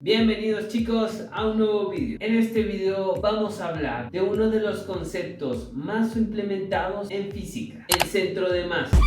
Bienvenidos chicos a un nuevo vídeo. En este vídeo vamos a hablar de uno de los conceptos más implementados en física, el centro de masa.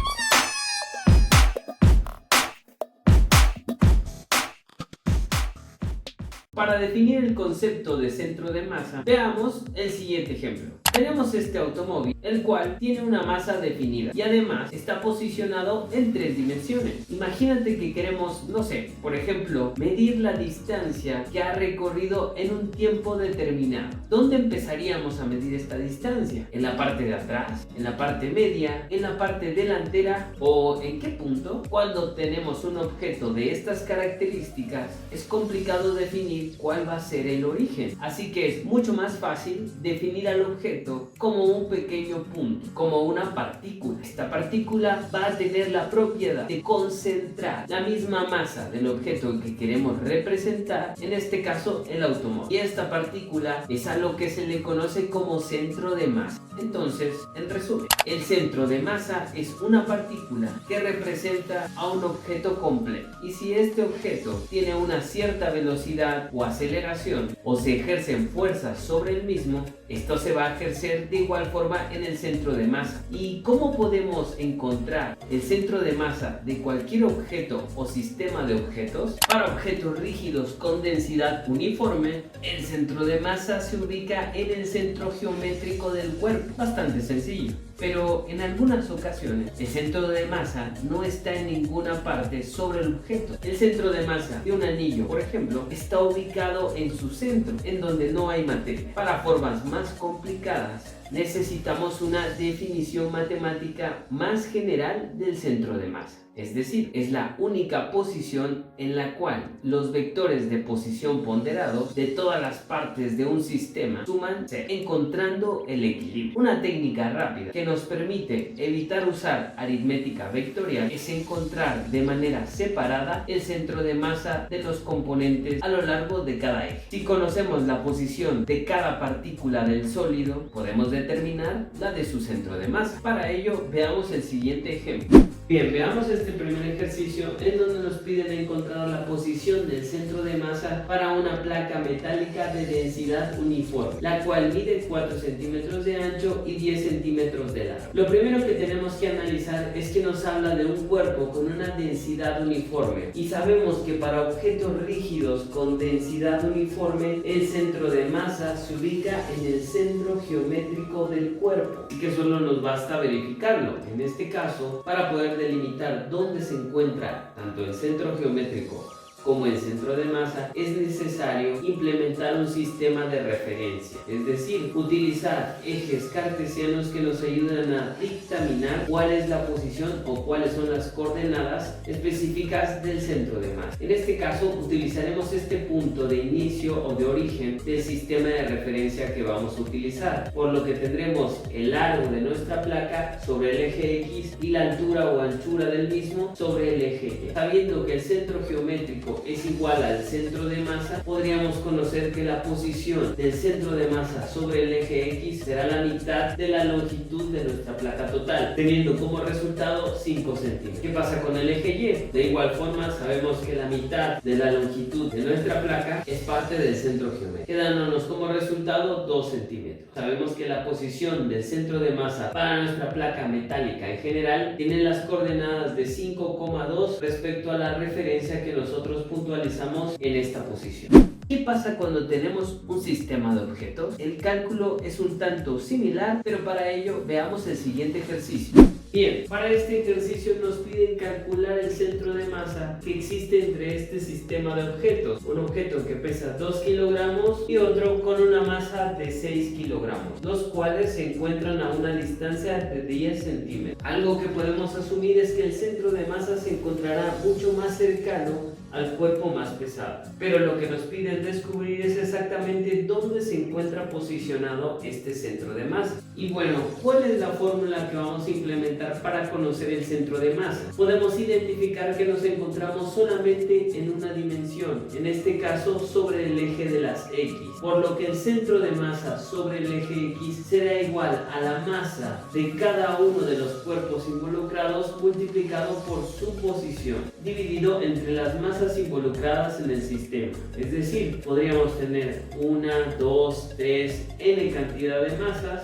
Para definir el concepto de centro de masa, veamos el siguiente ejemplo. Tenemos este automóvil, el cual tiene una masa definida y además está posicionado en 3 dimensiones. Imagínate que queremos, no sé, por ejemplo, medir la distancia que ha recorrido en un tiempo determinado. ¿Dónde empezaríamos a medir esta distancia? ¿En la parte de atrás? ¿En la parte media? ¿En la parte delantera? ¿O en qué punto? Cuando tenemos un objeto de estas características, es complicado definir cuál va a ser el origen. Así que es mucho más fácil definir al objeto como un pequeño punto, como una partícula. Esta partícula va a tener la propiedad de concentrar la misma masa del objeto que queremos representar, en este caso el automóvil. Y esta partícula es a lo que se le conoce como centro de masa. Entonces, en resumen, el centro de masa es una partícula que representa a un objeto completo. Y si este objeto tiene una cierta velocidad o aceleración o se ejercen fuerzas sobre el mismo, esto se va a ejercer de igual forma en el centro de masa. ¿Y cómo podemos encontrar el centro de masa de cualquier objeto o sistema de objetos? Para objetos rígidos con densidad uniforme, el centro de masa se ubica en el centro geométrico del cuerpo. Bastante sencillo. Pero en algunas ocasiones el centro de masa no está en ninguna parte sobre el objeto. El centro de masa de un anillo, por ejemplo, está ubicado en su centro, en donde no hay materia. Para formas más complicadas, necesitamos una definición matemática más general del centro de masa. Es decir, es la única posición en la cual los vectores de posición ponderados de todas las partes de un sistema suman cero, encontrando el equilibrio. Una técnica rápida que nos permite evitar usar aritmética vectorial es encontrar de manera separada el centro de masa de los componentes a lo largo de cada eje. Si conocemos la posición de cada partícula del sólido, podemos determinar la de su centro de masa. Para ello, veamos el siguiente ejemplo. Bien, veamos este primer ejercicio en donde nos piden encontrar la posición del centro de masa para una placa metálica de densidad uniforme, la cual mide 4 centímetros de ancho y 10 centímetros de largo. Lo primero que tenemos que analizar es que nos habla de un cuerpo con una densidad uniforme y sabemos que para objetos rígidos con densidad uniforme el centro de masa se ubica en el centro geométrico del cuerpo, así que solo nos basta verificarlo. En este caso, para poder delimitar dónde se encuentra tanto el centro geométrico como el centro de masa, es necesario implementar un sistema de referencia, es decir, utilizar ejes cartesianos que nos ayudan a dictaminar cuál es la posición o cuáles son las coordenadas específicas del centro de masa. En este caso, utilizaremos este punto de inicio o de origen del sistema de referencia que vamos a utilizar, por lo que tendremos el largo de nuestra placa sobre el eje X y la altura o anchura del mismo sobre el eje Y. Sabiendo que el centro geométrico es igual al centro de masa, podríamos conocer que la posición del centro de masa sobre el eje X será la mitad de la longitud de nuestra placa total, teniendo como resultado 5 centímetros. ¿Qué pasa con el eje Y? De igual forma, sabemos que la mitad de la longitud de nuestra placa es parte del centro geométrico, quedándonos como resultado 2 centímetros. Sabemos que la posición del centro de masa para nuestra placa metálica en general tiene las coordenadas de 5,2 respecto a la referencia que nosotros puntualizamos en esta posición. ¿Qué pasa cuando tenemos un sistema de objetos? El cálculo es un tanto similar, pero para ello veamos el siguiente ejercicio. Bien, para este ejercicio nos piden calcular el centro de masa que existe entre este sistema de objetos. Un objeto que pesa 2 kilogramos y otro con una masa de 6 kilogramos, los cuales se encuentran a una distancia de 10 centímetros. Algo que podemos asumir es que el centro de masa se encontrará mucho más cercano al cuerpo más pesado, pero lo que nos piden descubrir es exactamente dónde se encuentra posicionado este centro de masa. Y bueno, ¿cuál es la fórmula que vamos a implementar para conocer el centro de masa? Podemos identificar que nos encontramos solamente en una dimensión, en este caso sobre el eje de las X, por lo que el centro de masa sobre el eje X será igual a la masa de cada uno de los cuerpos involucrados multiplicado por su posición, dividido entre las masas involucradas en el sistema. Es decir, podríamos tener 1, 2, 3, n cantidad de masas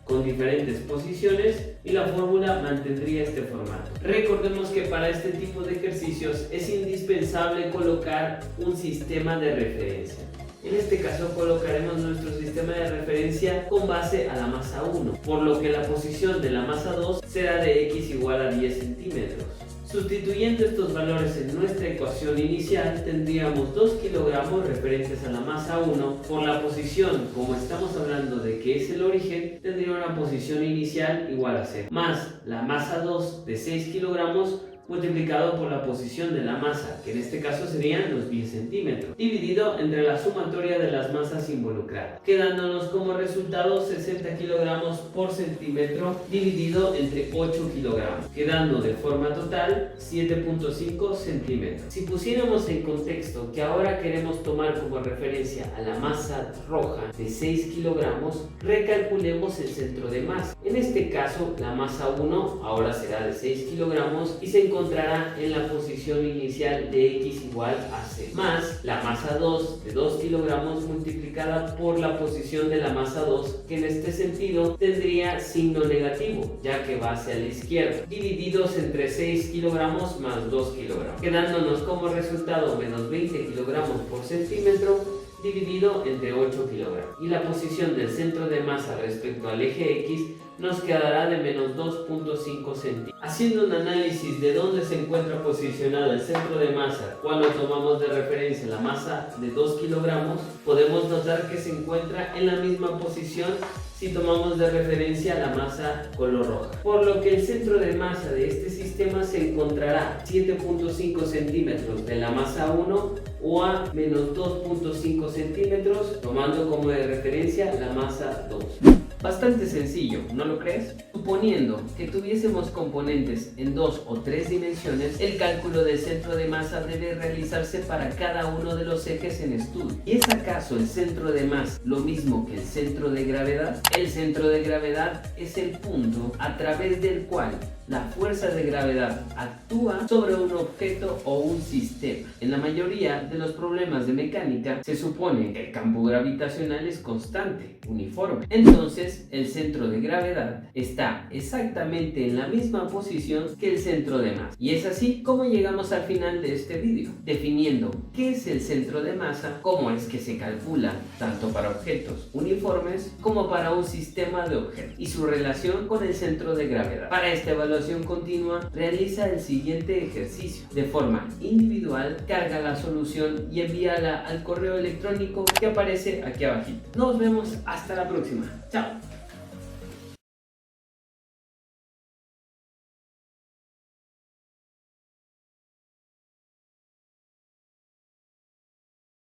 con diferentes posiciones y la fórmula mantendría este formato. Recordemos que para este tipo de ejercicios es indispensable colocar un sistema de referencia. En este caso colocaremos nuestro sistema de referencia con base a la masa 1, por lo que la posición de la masa 2 será de x igual a 10 centímetros. Sustituyendo estos valores en nuestra ecuación inicial, tendríamos 2 kilogramos referentes a la masa 1 por la posición, como estamos hablando de que es el origen, tendría una posición inicial igual a 0, más la masa 2 de 6 kilogramos multiplicado por la posición de la masa, que en este caso serían los 10 centímetros, dividido entre la sumatoria de las masas involucradas, quedándonos como resultado 60 kilogramos por centímetro dividido entre 8 kilogramos, quedando de forma total 7.5 centímetros. Si pusiéramos en contexto que ahora queremos tomar como referencia a la masa roja de 6 kilogramos, recalculemos el centro de masa. En este caso, la masa 1 ahora será de 6 kilogramos y se encontrará en la posición inicial de x igual a 0, más la masa 2 de 2 kilogramos multiplicada por la posición de la masa 2, que en este sentido tendría signo negativo, ya que va hacia la izquierda, divididos entre 6 kilogramos más 2 kilogramos, quedándonos como resultado menos 20 kilogramos por centímetro dividido entre 8 kilogramos. Y la posición del centro de masa respecto al eje X nos quedará de menos 2.5 centímetros. Haciendo un análisis de dónde se encuentra posicionado el centro de masa cuando tomamos de referencia la masa de 2 kilogramos, podemos notar que se encuentra en la misma posición si tomamos de referencia la masa color roja, por lo que el centro de masa de este sistema se encontrará 7.5 centímetros de la masa 1 o a menos 2.5 centímetros, tomando como de referencia la masa 2. Bastante sencillo, ¿no lo crees? Suponiendo que tuviésemos componentes en 2 o 3 dimensiones, el cálculo del centro de masa debe realizarse para cada uno de los ejes en estudio. ¿Y es acaso el centro de masa lo mismo que el centro de gravedad? El centro de gravedad es el punto a través del cual la fuerza de gravedad actúa sobre un objeto o un sistema. En la mayoría de los problemas de mecánica se supone que el campo gravitacional es constante, uniforme. Entonces, el centro de gravedad está exactamente en la misma posición que el centro de masa. Y es así como llegamos al final de este vídeo, definiendo qué es el centro de masa, cómo es que se calcula tanto para objetos uniformes como para un sistema de objetos y su relación con el centro de gravedad. Para esta evaluación continua, realiza el siguiente ejercicio. De forma individual, carga la solución y envíala al correo electrónico que aparece aquí abajo. Nos vemos hasta la próxima. Chao.